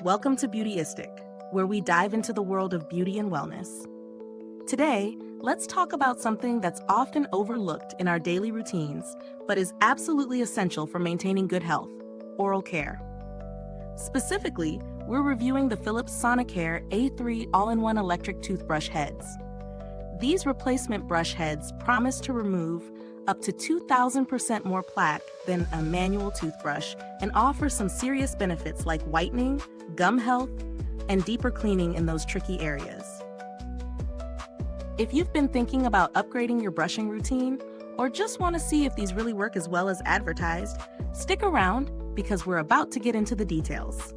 Welcome to Beautyistic, where we dive into the world of beauty and wellness. Today, let's talk about something that's often overlooked in our daily routines, but is absolutely essential for maintaining good health: oral care. Specifically, we're reviewing the Philips Sonicare A3 all-in-one electric toothbrush heads. These replacement brush heads promise to remove up to 2,000% more plaque than a manual toothbrush and offer some serious benefits like whitening, gum health, and deeper cleaning in those tricky areas. If you've been thinking about upgrading your brushing routine, or just want to see if these really work as well as advertised, stick around because we're about to get into the details.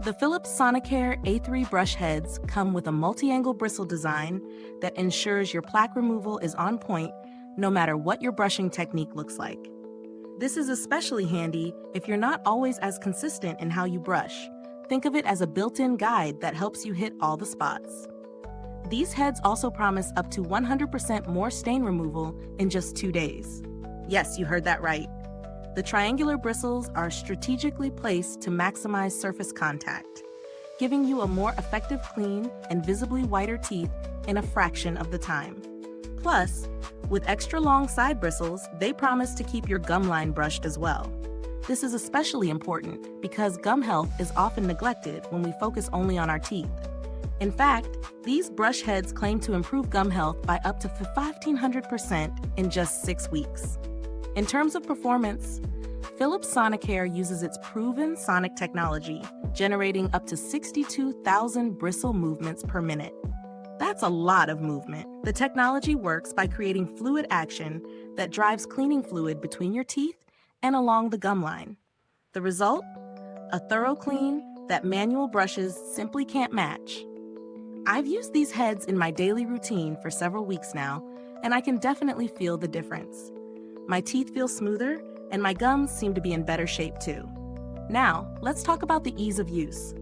The Philips Sonicare A3 brush heads come with a multi-angle bristle design that ensures your plaque removal is on point no matter what your brushing technique looks like. This is especially handy if you're not always as consistent in how you brush. Think of it as a built-in guide that helps you hit all the spots. These heads also promise up to 100% more stain removal in just 2 days. Yes, you heard that right. The triangular bristles are strategically placed to maximize surface contact, giving you a more effective clean and visibly whiter teeth in a fraction of the time. Plus, with extra long side bristles, they promise to keep your gum line brushed as well. This is especially important because gum health is often neglected when we focus only on our teeth. In fact, these brush heads claim to improve gum health by up to 1,500% in just 6 weeks. In terms of performance, Philips Sonicare uses its proven sonic technology, generating up to 62,000 bristle movements per minute. That's a lot of movement. The technology works by creating fluid action that drives cleaning fluid between your teeth and along the gum line. The result? A thorough clean that manual brushes simply can't match. I've used these heads in my daily routine for several weeks now, and I can definitely feel the difference. My teeth feel smoother, and my gums seem to be in better shape too. Now, let's talk about the ease of use.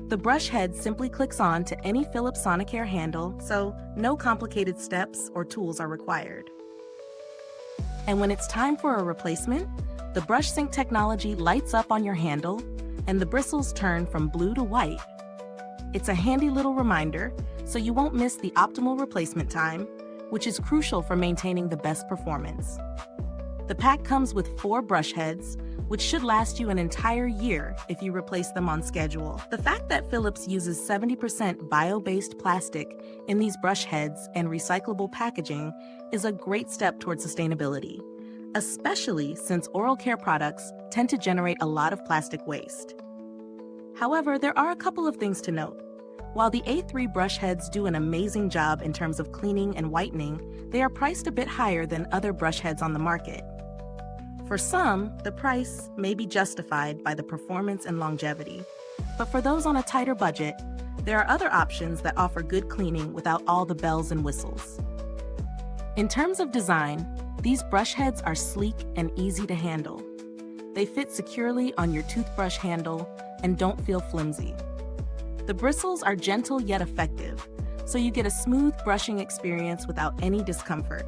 The brush head simply clicks on to any Philips Sonicare handle, so no complicated steps or tools are required. And when it's time for a replacement, the brush sync technology lights up on your handle, and the bristles turn from blue to white. It's a handy little reminder, so you won't miss the optimal replacement time, which is crucial for maintaining the best performance. The pack comes with 4 brush heads, which should last you an entire year if you replace them on schedule. The fact that Philips uses 70% bio-based plastic in these brush heads and recyclable packaging is a great step toward sustainability, especially since oral care products tend to generate a lot of plastic waste. However, there are a couple of things to note. While the A3 brush heads do an amazing job in terms of cleaning and whitening, they are priced a bit higher than other brush heads on the market. For some, the price may be justified by the performance and longevity, but for those on a tighter budget, there are other options that offer good cleaning without all the bells and whistles. In terms of design, these brush heads are sleek and easy to handle. They fit securely on your toothbrush handle and don't feel flimsy. The bristles are gentle yet effective, so you get a smooth brushing experience without any discomfort.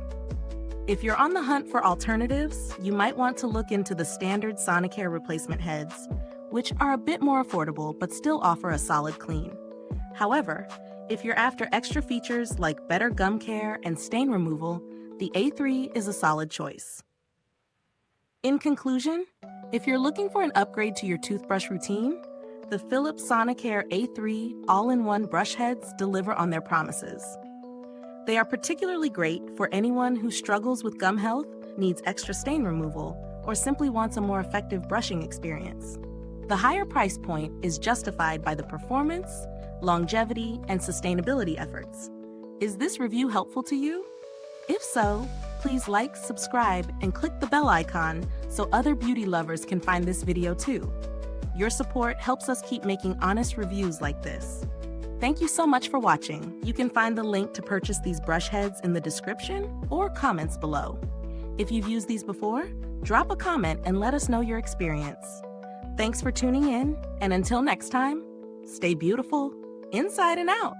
If you're on the hunt for alternatives, you might want to look into the standard Sonicare replacement heads, which are a bit more affordable but still offer a solid clean. However, if you're after extra features like better gum care and stain removal, the A3 is a solid choice. In conclusion, if you're looking for an upgrade to your toothbrush routine, the Philips Sonicare A3 all-in-one brush heads deliver on their promises. They are particularly great for anyone who struggles with gum health, needs extra stain removal, or simply wants a more effective brushing experience. The higher price point is justified by the performance, longevity, and sustainability efforts. Is this review helpful to you? If so, please like, subscribe, and click the bell icon so other beauty lovers can find this video too. Your support helps us keep making honest reviews like this. Thank you so much for watching. You can find the link to purchase these brush heads in the description or comments below. If you've used these before, drop a comment and let us know your experience. Thanks for tuning in, and until next time, stay beautiful inside and out.